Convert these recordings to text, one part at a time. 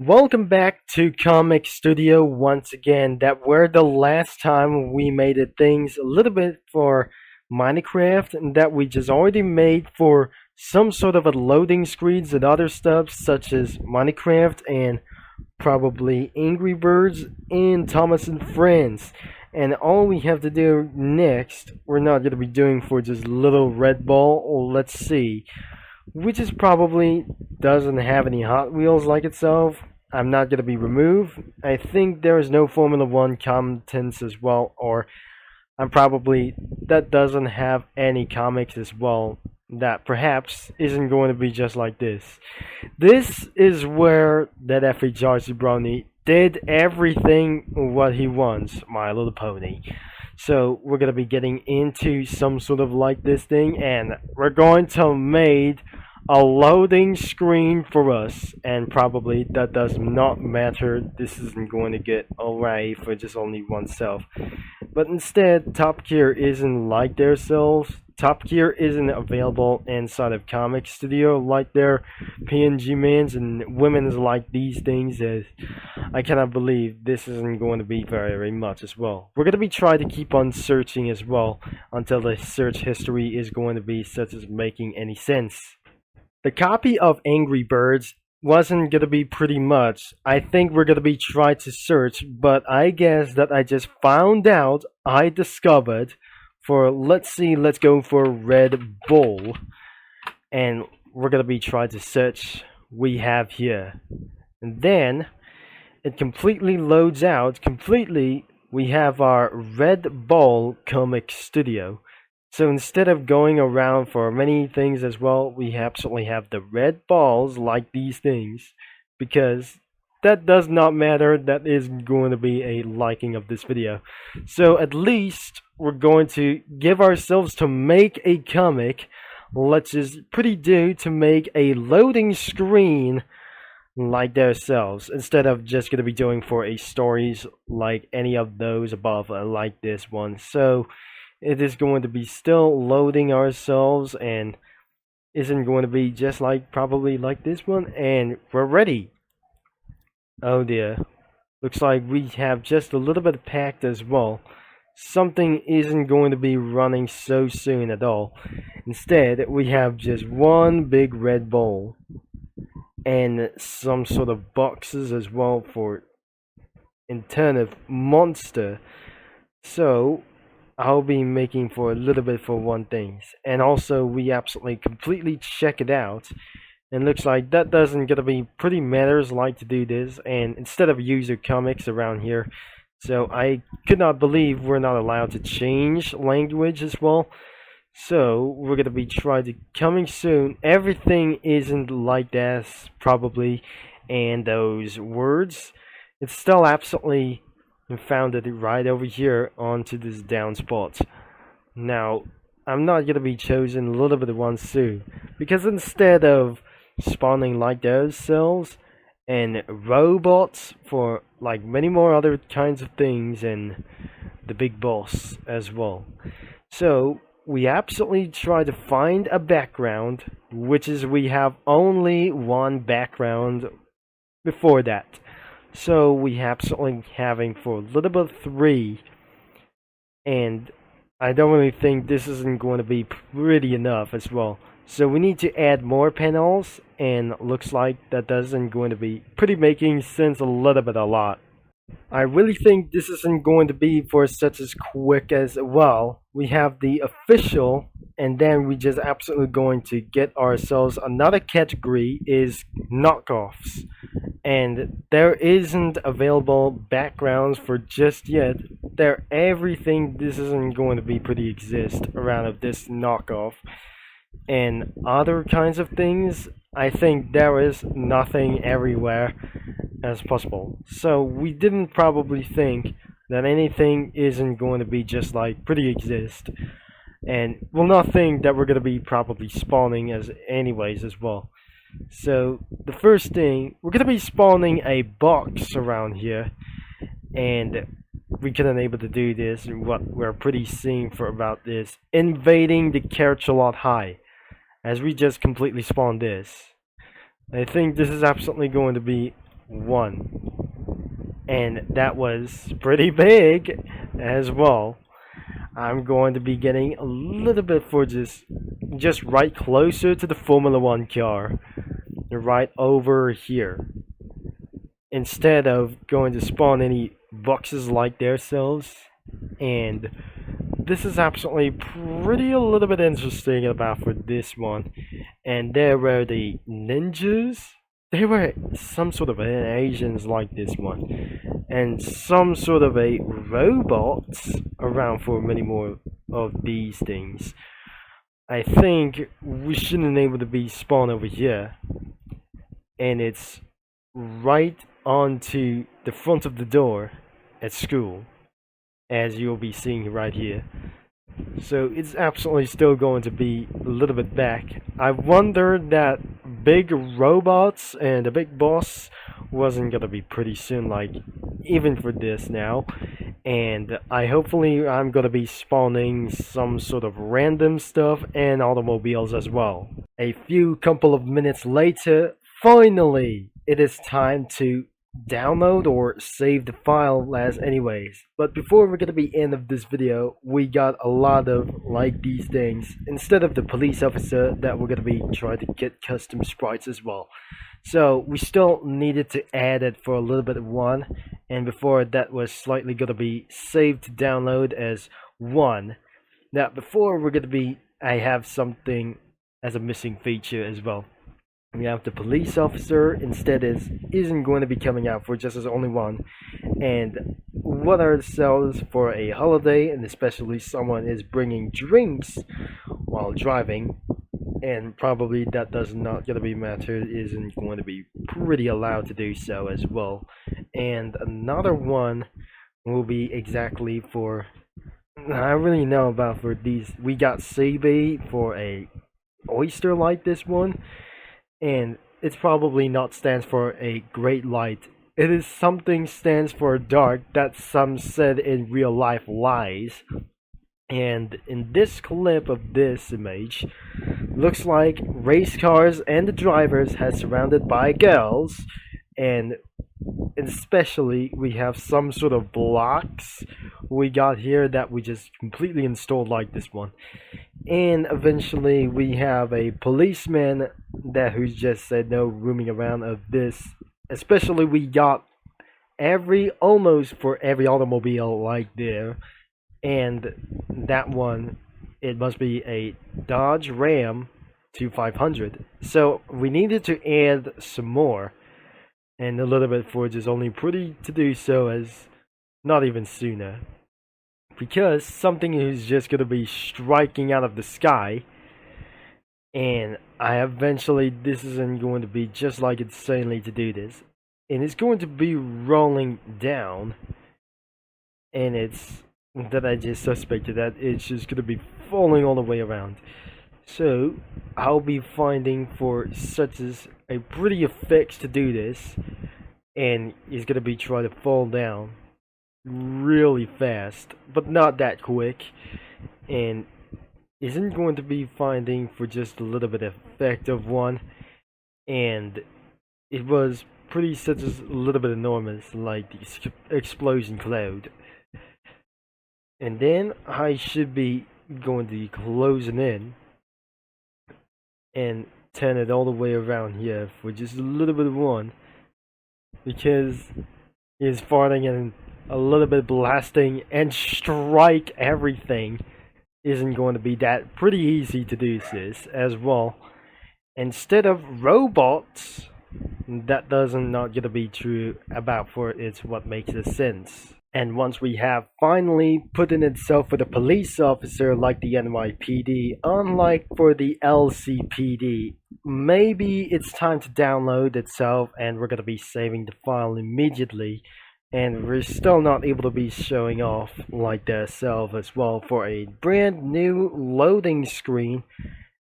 Welcome back to Comic Studio once again. That were the last time we made it things a little bit for Minecraft, and that we just already made for some sort of a loading screens and other stuff such as Minecraft and probably Angry Birds and Thomas and Friends. And all we have to do next, we're not going to be doing for just little red ball, or let's see, which is probably doesn't have any Hot Wheels like itself. I'm not going to be removed. I think there is no Formula One contents as well, or I'm probably that doesn't have any comics as well. That perhaps isn't going to be just like this. This is where that FHRC Brownie did everything what he wants, My Little Pony. So we're gonna be getting into some sort of like this thing, and we're going to make a loading screen for us, and probably that does not matter. This isn't going to get away for just only oneself, but instead Top Gear isn't like their selves. Top Gear isn't available inside of Comic Studio like their PNG mans and women's like these things. As I cannot believe this isn't going to be very much as well. We're going to be trying to keep on searching as well until the search history is going to be such as making any sense. The copy of Angry Birds wasn't gonna be pretty much. I think we're gonna be trying to search, but I guess that I just found out, I discovered for, let's see, let's go for Red Bull, and we're gonna be trying to search we have here. And then it completely loads out completely. We have our Red Bull Comic Studio. So instead of going around for many things as well, we absolutely have the red balls like these things, because that does not matter. That is going to be a liking of this video. So at least we're going to give ourselves to make a comic, let's just pretty do to make a loading screen like themselves, instead of just going to be doing for a stories like any of those above, like this one. So it is going to be still loading ourselves, and isn't going to be just like probably like this one, and we're ready. Oh dear, looks like we have just a little bit packed as well. Something isn't going to be running so soon at all. Instead we have just one big red bowl and some sort of boxes as well for internal monster. So I'll be making for a little bit for one thing, and also we absolutely completely check it out, and looks like that doesn't gonna be pretty matters like to do this, and instead of user comics around here, so I could not believe we're not allowed to change language as well. So we're gonna be trying to coming soon. Everything isn't like that probably, and those words, it's still absolutely and found it right over here onto this down spot. Now, I'm not gonna be chosen a little bit of one soon, because instead of spawning like those cells and robots for like many more other kinds of things, and the big boss as well. So we absolutely try to find a background, which is we have only one background before that. So we absolutely having for a little bit 3, and I don't really think this isn't going to be pretty enough as well. So we need to add more panels, and looks like that doesn't going to be pretty making sense a little bit a lot. I really think this isn't going to be for such as quick as well. We have the official, and then we just absolutely going to get ourselves another category is knockoffs, and there isn't available backgrounds for just yet. There everything this isn't going to be pretty exist around of this knockoff, and other kinds of things. I think there is nothing everywhere as possible. So we didn't probably think that anything isn't going to be just like pretty exist, and we'll not think that we're going to be probably spawning as anyways as well. So the first thing, we're going to be spawning a box around here, and we couldn't able to do this. What we're pretty seeing for about this invading the Carchalot High, as we just completely spawned this. I think this is absolutely going to be 1, and that was pretty big as well. I'm going to be getting a little bit for just right closer to the Formula One car, right over here, instead of going to spawn any boxes like themselves. And this is absolutely pretty a little bit interesting about for this one. And there were the ninjas. They were some sort of Asians like this one, and some sort of a robots around for many more of these things. I think we shouldn't be able to be spawned over here, and it's right onto the front of the door at school, as you'll be seeing right here. So it's absolutely still going to be a little bit back. I wondered that big robots and the big boss wasn't gonna be pretty soon, like even for this now. And I'm gonna be spawning some sort of random stuff and automobiles as well. A few couple of minutes later, finally, it is time to download or save the file as anyways. But before we're gonna be end of this video, we got a lot of like these things instead of the police officer that we're gonna be trying to get custom sprites as well. So we still needed to add it for a little bit of 1, and before that was slightly gonna be saved to download as 1. Now before we're gonna be I have something as a missing feature as well. We have the police officer instead isn't going to be coming out for just as only 1, and what are the sales for a holiday, and especially someone is bringing drinks while driving, and probably that does not gonna be matter, isn't going to be pretty allowed to do so as well. And another one will be exactly for, I really know about for these. We got CB for a oyster like this one, and it's probably not stands for a great light. It is something stands for dark that some said in real life lies. And in this clip of this image, looks like race cars and the drivers are surrounded by girls, and especially we have some sort of blocks we got here that we just completely installed like this one. And eventually we have a policeman that who's just said no roaming around of this. Especially we got almost for every automobile like there. And that one, it must be a Dodge Ram 2500. So we needed to add some more, and a little bit for just only pretty to do so as not even sooner, because something is just gonna be striking out of the sky, and this isn't going to be just like insanely to do this, and it's going to be rolling down, and it's that I just suspected that it's just gonna be falling all the way around. So I'll be finding for such as a pretty effects to do this, and it's gonna be trying to fall down really fast, but not that quick, and isn't going to be finding for just a little bit of effect of one, and it was pretty such as a little bit enormous, like the explosion cloud. And then I should be going to be closing in and turn it all the way around here for just a little bit of one, because it's farting and a little bit blasting and strike everything isn't going to be that pretty easy to do this as well. Instead of robots, that doesn't not gonna be true about for it's what makes a sense. And once we have finally put in itself for the police officer like the NYPD, unlike for the LCPD, maybe it's time to download itself, and we're going to be saving the file immediately. And we're still not able to be showing off like that self as well for a brand new loading screen.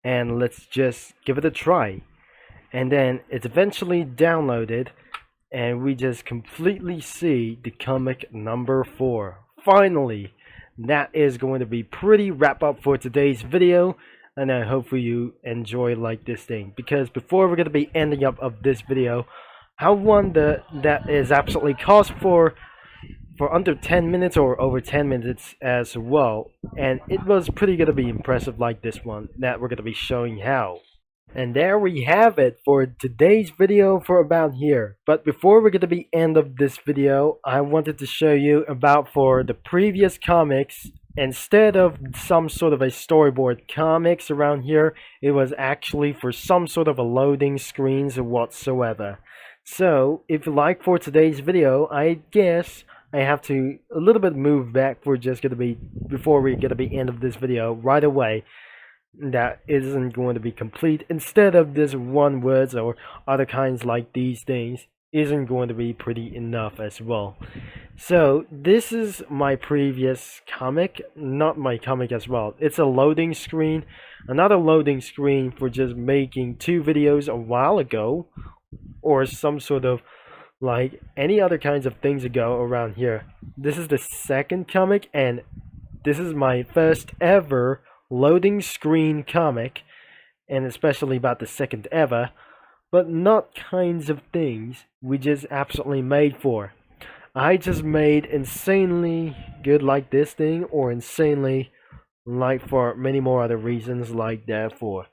And let's just give it a try. And then it's eventually downloaded, and we just completely see the comic number 4. Finally, that is going to be pretty wrap up for today's video, and I hope you enjoy like this thing, because before we're going to be ending up of this video, How one that is absolutely cost for under 10 minutes or over 10 minutes as well. And it was pretty gonna be impressive like this one that we're gonna be showing how. And there we have it for today's video for about here. But before we're gonna be end of this video, I wanted to show you about for the previous comics. Instead of some sort of a storyboard comics around here, it was actually for some sort of a loading screens whatsoever. So if you like for today's video, I guess I have to a little bit move back for just gonna be before we're gonna be end of this video right away. That isn't going to be complete. Instead of this one words or other kinds like these things isn't going to be pretty enough as well. So this is my previous comic, not my comic as well. It's a loading screen, another loading screen for just making 2 videos a while ago, or some sort of like any other kinds of things ago around here. This is the second comic, and this is my first ever loading screen comic, and especially about the second ever, but not kinds of things we just absolutely made for. I just made insanely good like this thing, or insanely like for many more other reasons like that for.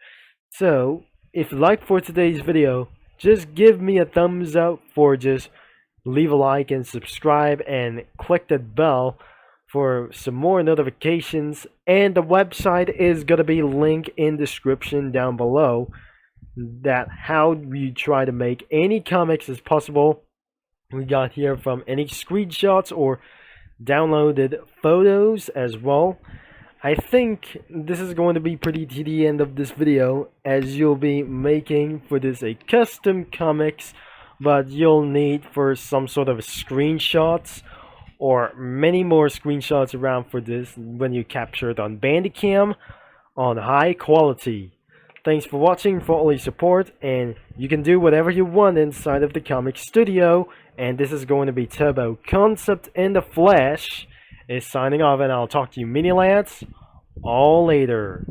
So if you like for today's video, just give me a thumbs up, for just leave a like and subscribe and click that bell for some more notifications, and the website is gonna be linked in description down below, that how we try to make any comics as possible we got here, from any screenshots or downloaded photos as well. I think this is going to be pretty to the end of this video, as you'll be making for this a custom comics, but you'll need for some sort of screenshots or many more screenshots around for this when you capture it on Bandicam on high quality. Thanks for watching, for all your support, and you can do whatever you want inside of the comic studio. And this is going to be Turbo Concept in the Flesh is signing off, and I'll talk to you mini lads all later.